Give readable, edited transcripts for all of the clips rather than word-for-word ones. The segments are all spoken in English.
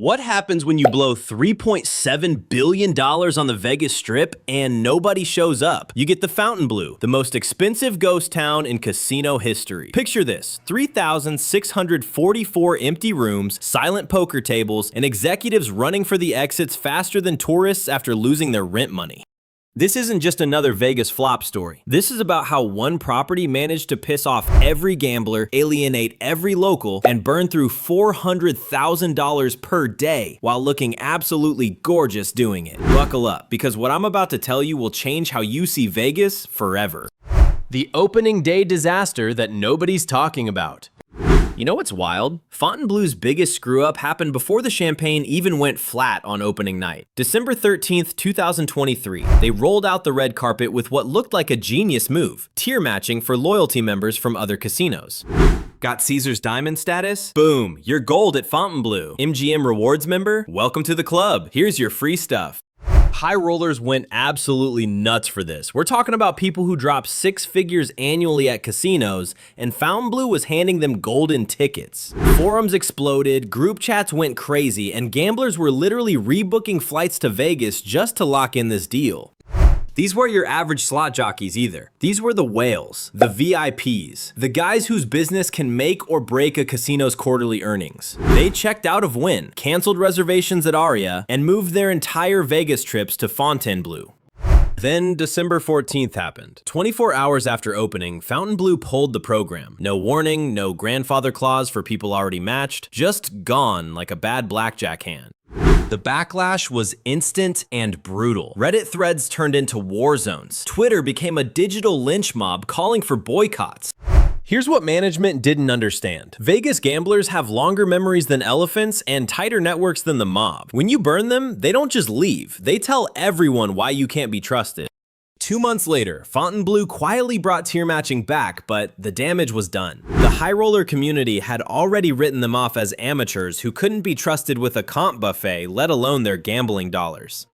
What happens when you blow $3.7 billion on the Vegas Strip and nobody shows up? You get the Fontainebleau, the most expensive ghost town in casino history. Picture this, 3,644 empty rooms, silent poker tables, and executives running for the exits faster than tourists after losing their rent money. This isn't just another Vegas flop story. This is about how one property managed to piss off every gambler, alienate every local, and burn through $400,000 per day while looking absolutely gorgeous doing it. Buckle up, because what I'm about to tell you will change how you see Vegas forever. The opening day disaster that nobody's talking about. You know what's wild? Fontainebleau's biggest screw-up happened before the champagne even went flat on opening night. December 13th, 2023, they rolled out the red carpet with what looked like a genius move, tier matching for loyalty members from other casinos. Got Caesar's Diamond status? Boom, you're gold at Fontainebleau. MGM Rewards member? Welcome to the club. Here's your free stuff. High rollers went absolutely nuts for this. We're talking about people who drop six figures annually at casinos, and Fontainebleau was handing them golden tickets. Forums exploded, group chats went crazy, and gamblers were literally rebooking flights to Vegas just to lock in this deal. These weren't your average slot jockeys either. These were the whales, the VIPs, the guys whose business can make or break a casino's quarterly earnings. They checked out of Wynn, canceled reservations at Aria, and moved their entire Vegas trips to Fontainebleau. Then December 14th happened. 24 hours after opening, Fontainebleau pulled the program. No warning, no grandfather clause for people already matched, just gone like a bad blackjack hand. The backlash was instant and brutal. Reddit threads turned into war zones. Twitter became a digital lynch mob calling for boycotts. Here's what management didn't understand. Vegas gamblers have longer memories than elephants and tighter networks than the mob. When you burn them, they don't just leave. They tell everyone why you can't be trusted. 2 months later, Fontainebleau quietly brought tier matching back, but the damage was done. The high roller community had already written them off as amateurs who couldn't be trusted with a comp buffet, let alone their gambling dollars.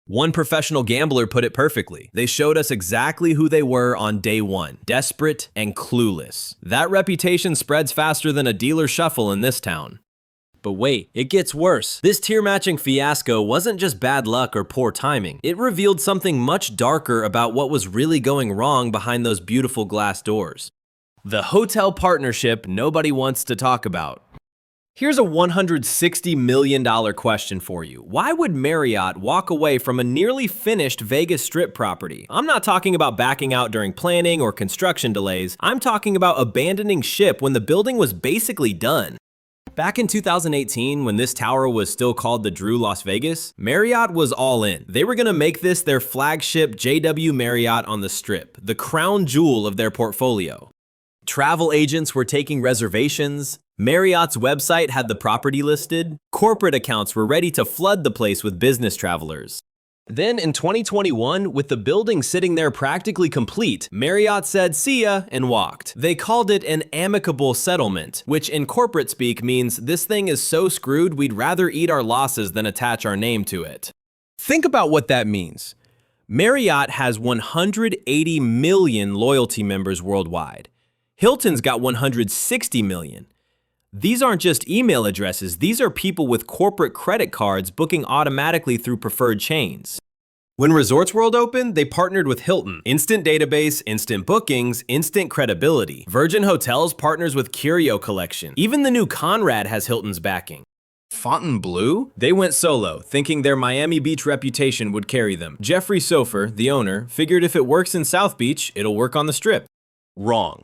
One professional gambler put it perfectly. They showed us exactly who they were on day one, desperate and clueless. That reputation spreads faster than a dealer shuffle in this town. But wait, it gets worse. This tier matching fiasco wasn't just bad luck or poor timing. It revealed something much darker about what was really going wrong behind those beautiful glass doors. The hotel partnership nobody wants to talk about. Here's a $160 million question for you. Why would Marriott walk away from a nearly finished Vegas Strip property? I'm not talking about backing out during planning or construction delays. I'm talking about abandoning ship when the building was basically done. Back in 2018, when this tower was still called the Drew Las Vegas, Marriott was all in. They were gonna make this their flagship JW Marriott on the Strip, the crown jewel of their portfolio. Travel agents were taking reservations, Marriott's website had the property listed, corporate accounts were ready to flood the place with business travelers. Then in 2021, with the building sitting there practically complete, Marriott said see ya and walked. They called it an amicable settlement, which in corporate speak means this thing is so screwed we'd rather eat our losses than attach our name to it. Think about what that means. Marriott has 180 million loyalty members worldwide. Hilton's got 160 million. These aren't just email addresses, these are people with corporate credit cards booking automatically through preferred chains. When Resorts World opened, they partnered with Hilton. Instant database, instant bookings, instant credibility. Virgin Hotels partners with Curio Collection. Even the new Conrad has Hilton's backing. Fontainebleau? They went solo, thinking their Miami Beach reputation would carry them. Jeffrey Sofer, the owner, figured if it works in South Beach, it'll work on the Strip. Wrong.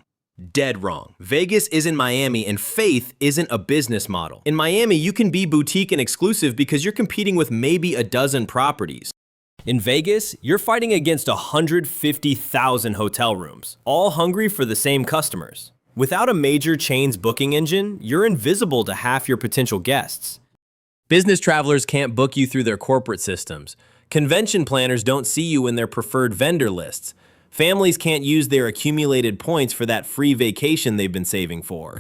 Dead wrong. Vegas isn't Miami and faith isn't a business model. In Miami, you can be boutique and exclusive because you're competing with maybe a dozen properties. In Vegas, you're fighting against 150,000 hotel rooms, all hungry for the same customers. Without a major chain's booking engine, you're invisible to half your potential guests. Business travelers can't book you through their corporate systems. Convention planners don't see you in their preferred vendor lists. Families can't use their accumulated points for that free vacation they've been saving for.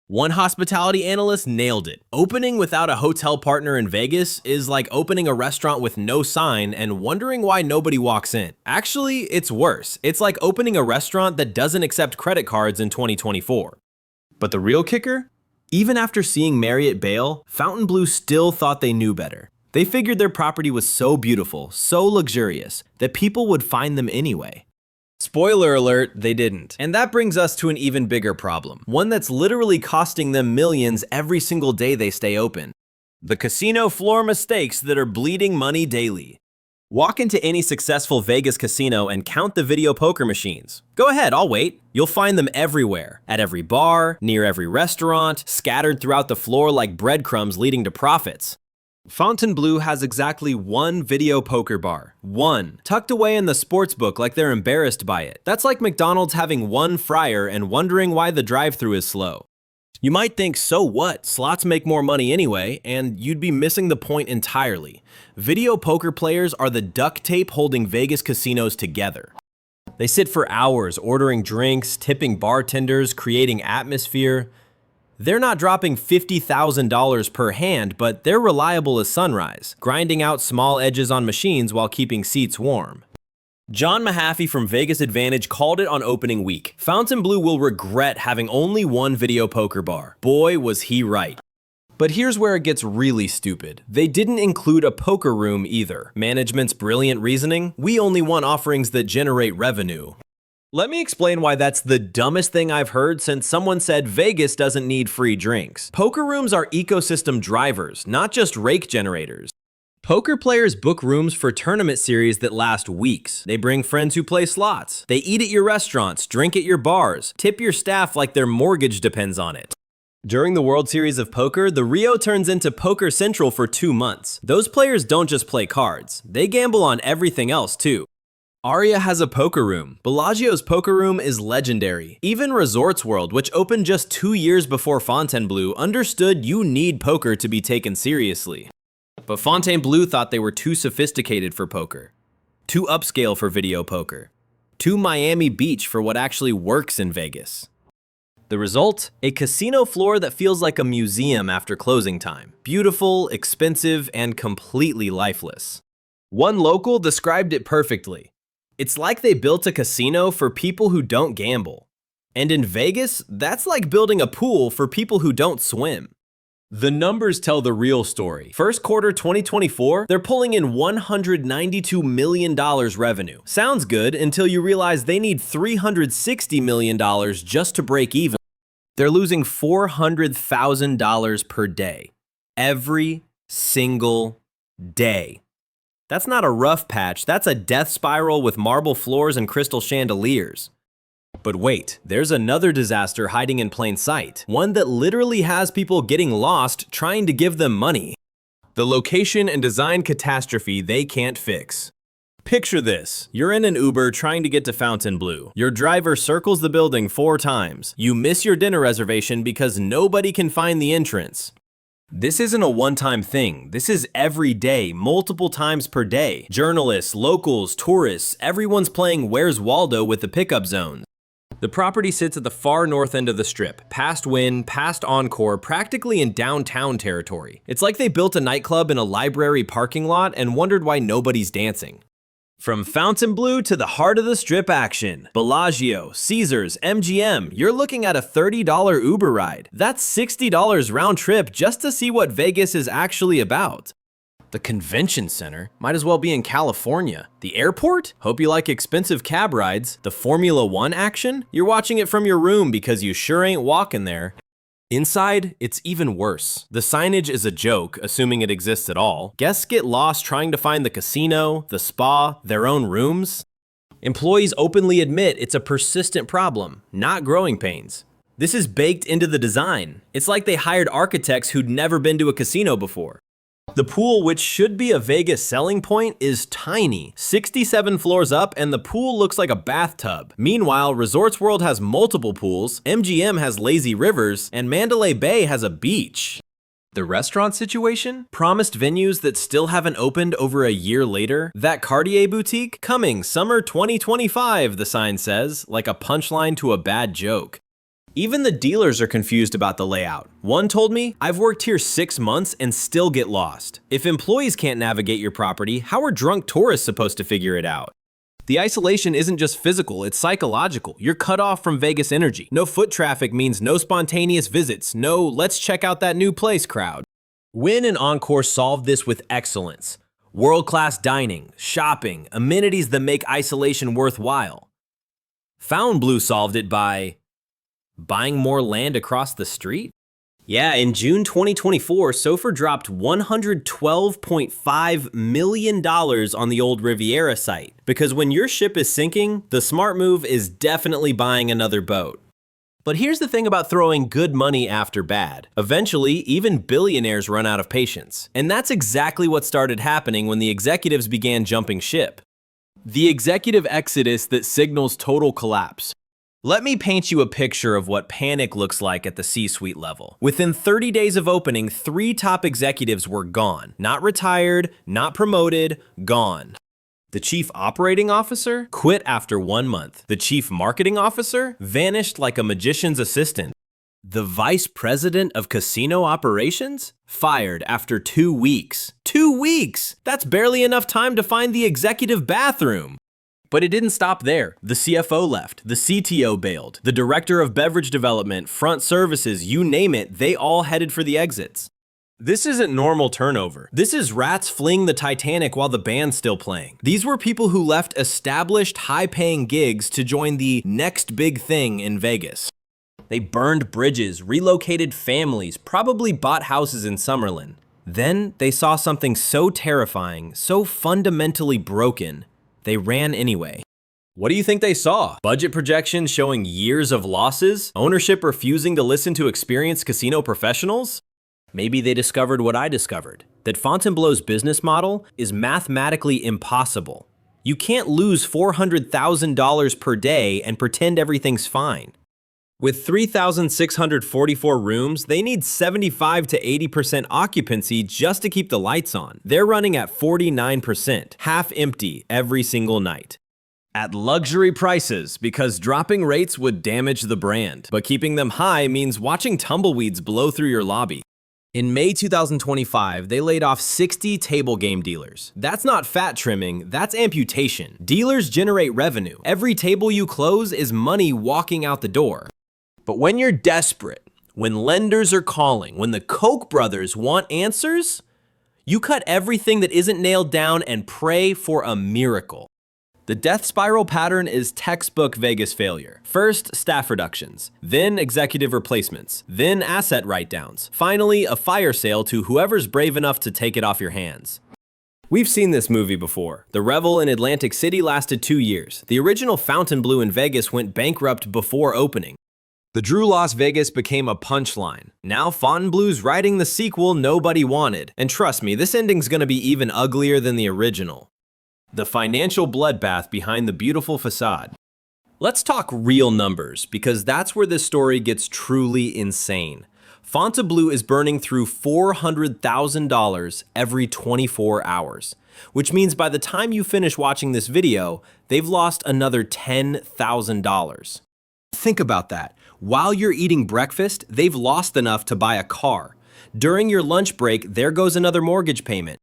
One hospitality analyst nailed it. Opening without a hotel partner in Vegas is like opening a restaurant with no sign and wondering why nobody walks in. Actually, it's worse. It's like opening a restaurant that doesn't accept credit cards in 2024. But the real kicker? Even after seeing Marriott bail, Fontainebleau still thought they knew better. They figured their property was so beautiful, so luxurious, that people would find them anyway. Spoiler alert, they didn't. And that brings us to an even bigger problem, one that's literally costing them millions every single day they stay open. The casino floor mistakes that are bleeding money daily. Walk into any successful Vegas casino and count the video poker machines. Go ahead, I'll wait. You'll find them everywhere, at every bar, near every restaurant, scattered throughout the floor like breadcrumbs leading to profits. Fontainebleau has exactly one video poker bar. One. Tucked away in the sports book like they're embarrassed by it. That's like McDonald's having one fryer and wondering why the drive-thru is slow. You might think, so what? Slots make more money anyway, and you'd be missing the point entirely. Video poker players are the duct tape holding Vegas casinos together. They sit for hours ordering drinks, tipping bartenders, creating atmosphere. They're not dropping $50,000 per hand, but they're reliable as sunrise, grinding out small edges on machines while keeping seats warm. John Mahaffey from Vegas Advantage called it on opening week. Fontainebleau will regret having only one video poker bar. Boy, was he right. But here's where it gets really stupid. They didn't include a poker room either. Management's brilliant reasoning? We only want offerings that generate revenue. Let me explain why that's the dumbest thing I've heard since someone said Vegas doesn't need free drinks. Poker rooms are ecosystem drivers, not just rake generators. Poker players book rooms for tournament series that last weeks. They bring friends who play slots. They eat at your restaurants, drink at your bars, tip your staff like their mortgage depends on it. During the World Series of Poker, the Rio turns into Poker Central for 2 months. Those players don't just play cards. They gamble on everything else too. Aria has a poker room. Bellagio's poker room is legendary. Even Resorts World, which opened just 2 years before Fontainebleau, understood you need poker to be taken seriously. But Fontainebleau thought they were too sophisticated for poker, too upscale for video poker, too Miami Beach for what actually works in Vegas. The result? A casino floor that feels like a museum after closing time. Beautiful, expensive, and completely lifeless. One local described it perfectly. It's like they built a casino for people who don't gamble. And in Vegas, that's like building a pool for people who don't swim. The numbers tell the real story. First quarter 2024, they're pulling in $192 million revenue. Sounds good until you realize they need $360 million just to break even. They're losing $400,000 per day. Every single day. That's not a rough patch, that's a death spiral with marble floors and crystal chandeliers. But wait, there's another disaster hiding in plain sight. One that literally has people getting lost trying to give them money. The location and design catastrophe they can't fix. Picture this. You're in an Uber trying to get to Fontainebleau. Your driver circles the building 4 times. You miss your dinner reservation because nobody can find the entrance. This isn't a one-time thing. This is every day, multiple times per day. Journalists, locals, tourists, everyone's playing Where's Waldo with the pickup zones. The property sits at the far north end of the Strip, past Wynn, past Encore, practically in downtown territory. It's like they built a nightclub in a library parking lot and wondered why nobody's dancing. From Fontainebleau to the heart of the Strip action, Bellagio, Caesars, MGM, you're looking at a $30 Uber ride. That's $60 round trip just to see what Vegas is actually about. The convention center might as well be in California. The airport? Hope you like expensive cab rides. The Formula 1 action? You're watching it from your room because you sure ain't walking there. Inside, it's even worse. The signage is a joke, assuming it exists at all. Guests get lost trying to find the casino, the spa, their own rooms. Employees openly admit it's a persistent problem, not growing pains. This is baked into the design. It's like they hired architects who'd never been to a casino before. The pool, which should be a Vegas selling point, is tiny. 67 floors up, and the pool looks like a bathtub. Meanwhile, Resorts World has multiple pools, MGM has lazy rivers, and Mandalay Bay has a beach. The restaurant situation? Promised venues that still haven't opened over a year later? That Cartier boutique? Coming summer 2025, the sign says, like a punchline to a bad joke. Even the dealers are confused about the layout. One told me, I've worked here 6 months and still get lost. If employees can't navigate your property, how are drunk tourists supposed to figure it out? The isolation isn't just physical, it's psychological. You're cut off from Vegas energy. No foot traffic means no spontaneous visits, no let's check out that new place crowd. Wynn and Encore solved this with excellence. World-class dining, shopping, amenities that make isolation worthwhile. Fontainebleau solved it by buying more land across the street? Yeah, in June 2024, SOFR dropped $112.5 million on the old Riviera site. Because when your ship is sinking, the smart move is definitely buying another boat. But here's the thing about throwing good money after bad. Eventually, even billionaires run out of patience. And that's exactly what started happening when the executives began jumping ship. The executive exodus that signals total collapse. Let me paint you a picture of what panic looks like at the C-suite level. Within 30 days of opening, 3 top executives were gone. Not retired, not promoted, gone. The chief operating officer quit after 1 month. The chief marketing officer vanished like a magician's assistant. The vice president of casino operations fired after 2 weeks. 2 weeks! That's barely enough time to find the executive bathroom. But it didn't stop there. The CFO left, the CTO bailed, the director of beverage development, front services, you name it, they all headed for the exits. This isn't normal turnover. This is rats fleeing the Titanic while the band's still playing. These were people who left established, high-paying gigs to join the next big thing in Vegas. They burned bridges, relocated families, probably bought houses in Summerlin. Then they saw something so terrifying, so fundamentally broken, they ran anyway. What do you think they saw? Budget projections showing years of losses? Ownership refusing to listen to experienced casino professionals? Maybe they discovered what I discovered, that Fontainebleau's business model is mathematically impossible. You can't lose $400,000 per day and pretend everything's fine. With 3,644 rooms, they need 75 to 80% occupancy just to keep the lights on. They're running at 49%, half empty every single night. At luxury prices, because dropping rates would damage the brand, but keeping them high means watching tumbleweeds blow through your lobby. In May 2025, they laid off 60 table game dealers. That's not fat trimming, that's amputation. Dealers generate revenue. Every table you close is money walking out the door. But when you're desperate, when lenders are calling, when the Koch brothers want answers, you cut everything that isn't nailed down and pray for a miracle. The death spiral pattern is textbook Vegas failure. First, staff reductions, then executive replacements, then asset write-downs, finally a fire sale to whoever's brave enough to take it off your hands. We've seen this movie before. The Revel in Atlantic City lasted 2 years. The original Fontainebleau in Vegas went bankrupt before opening. The Drew Las Vegas became a punchline. Now Fontainebleau's writing the sequel nobody wanted. And trust me, this ending's gonna be even uglier than the original. The financial bloodbath behind the beautiful facade. Let's talk real numbers, because that's where this story gets truly insane. Fontainebleau is burning through $400,000 every 24 hours, which means by the time you finish watching this video, they've lost another $10,000. Think about that. While you're eating breakfast, they've lost enough to buy a car. During your lunch break, there goes another mortgage payment.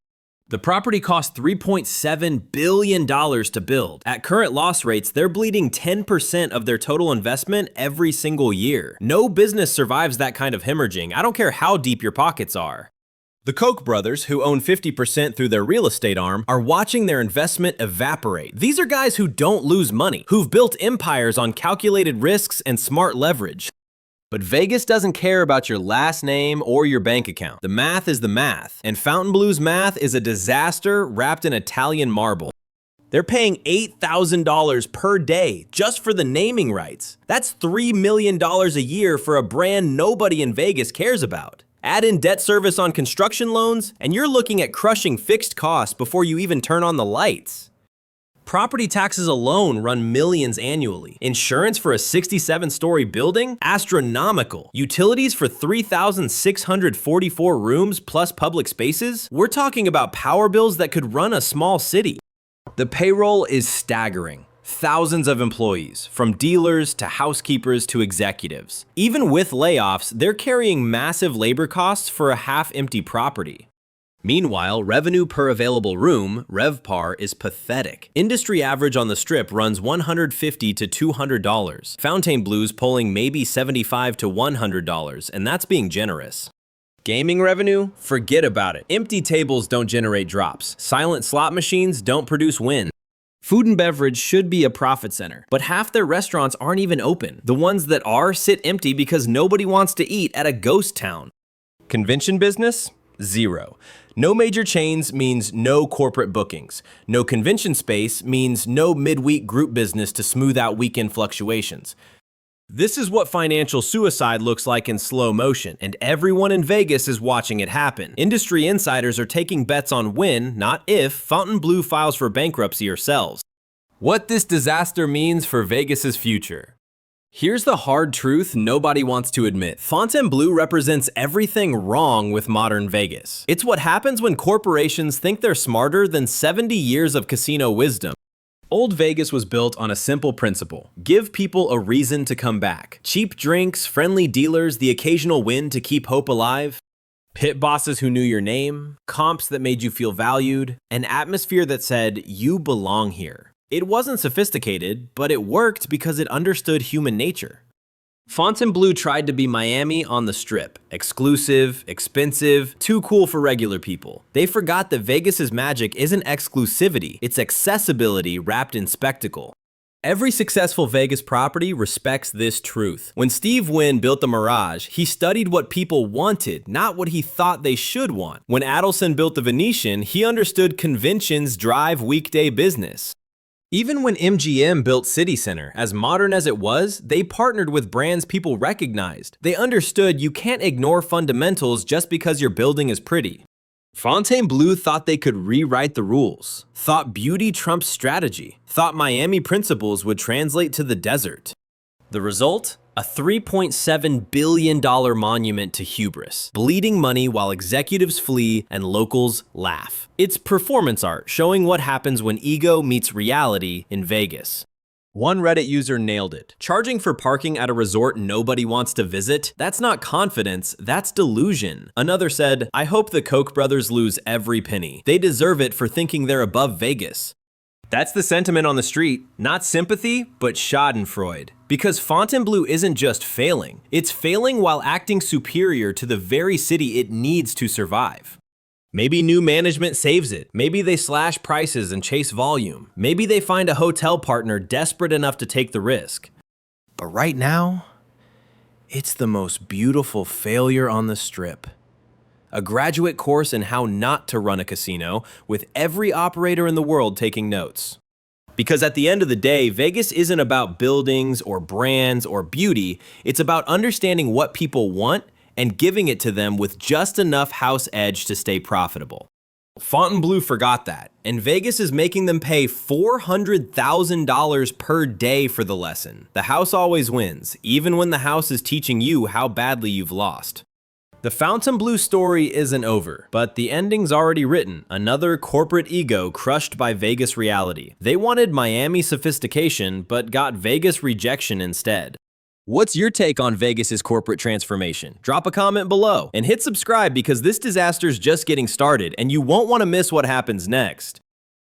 The property cost $3.7 billion to build. At current loss rates, they're bleeding 10% of their total investment every single year. No business survives that kind of hemorrhaging. I don't care how deep your pockets are. The Koch brothers, who own 50% through their real estate arm, are watching their investment evaporate. These are guys who don't lose money, who've built empires on calculated risks and smart leverage. But Vegas doesn't care about your last name or your bank account. The math is the math, and Fontainebleau's math is a disaster wrapped in Italian marble. They're paying $8,000 per day just for the naming rights. That's $3 million a year for a brand nobody in Vegas cares about. Add in debt service on construction loans, and you're looking at crushing fixed costs before you even turn on the lights. Property taxes alone run millions annually. Insurance for a 67-story building? Astronomical. Utilities for 3,644 rooms plus public spaces? We're talking about power bills that could run a small city. The payroll is staggering. Thousands of employees, from dealers to housekeepers to executives. Even with layoffs, they're carrying massive labor costs for a half-empty property. Meanwhile, revenue per available room, RevPAR, is pathetic. Industry average on the Strip runs $150 to $200. Fontainebleau's pulling maybe $75 to $100, and that's being generous. Gaming revenue? Forget about it. Empty tables don't generate drops. Silent slot machines don't produce win. Food and beverage should be a profit center, but half their restaurants aren't even open. The ones that are sit empty because nobody wants to eat at a ghost town. Convention business? Zero. No major chains means no corporate bookings. No convention space means no midweek group business to smooth out weekend fluctuations. This is what financial suicide looks like in slow motion, and everyone in Vegas is watching it happen. Industry insiders are taking bets on when, not if, Fontainebleau files for bankruptcy or sells. What this disaster means for Vegas's future. Here's the hard truth nobody wants to admit. Fontainebleau represents everything wrong with modern Vegas. It's what happens when corporations think they're smarter than 70 years of casino wisdom. Old Vegas was built on a simple principle. Give people a reason to come back. Cheap drinks, friendly dealers, the occasional win to keep hope alive. Pit bosses who knew your name. Comps that made you feel valued. An atmosphere that said, you belong here. It wasn't sophisticated, but it worked because it understood human nature. Fontainebleau tried to be Miami on the Strip. Exclusive, expensive, too cool for regular people. They forgot that Vegas's magic isn't exclusivity, it's accessibility wrapped in spectacle. Every successful Vegas property respects this truth. When Steve Wynn built the Mirage, he studied what people wanted, not what he thought they should want. When Adelson built the Venetian, he understood conventions drive weekday business. Even when MGM built City Center, as modern as it was, they partnered with brands people recognized. They understood you can't ignore fundamentals just because your building is pretty. Fontainebleau thought they could rewrite the rules, thought beauty trumps strategy, thought Miami principles would translate to the desert. The result? A $3.7 billion monument to hubris, bleeding money while executives flee and locals laugh. It's performance art showing what happens when ego meets reality in Vegas. One Reddit user nailed it. Charging for parking at a resort nobody wants to visit? That's not confidence, that's delusion. Another said, I hope the Koch brothers lose every penny. They deserve it for thinking they're above Vegas. That's the sentiment on the street. Not sympathy, but schadenfreude. Because Fontainebleau isn't just failing. It's failing while acting superior to the very city it needs to survive. Maybe new management saves it. Maybe they slash prices and chase volume. Maybe they find a hotel partner desperate enough to take the risk. But right now, it's the most beautiful failure on the Strip. A graduate course in how not to run a casino, with every operator in the world taking notes. Because at the end of the day, Vegas isn't about buildings or brands or beauty, it's about understanding what people want and giving it to them with just enough house edge to stay profitable. Fontainebleau forgot that, and Vegas is making them pay $400,000 per day for the lesson. The house always wins, even when the house is teaching you how badly you've lost. The Fontainebleau story isn't over, but the ending's already written. Another corporate ego crushed by Vegas reality. They wanted Miami sophistication, but got Vegas rejection instead. What's your take on Vegas's corporate transformation? Drop a comment below and hit subscribe because this disaster's just getting started and you won't want to miss what happens next.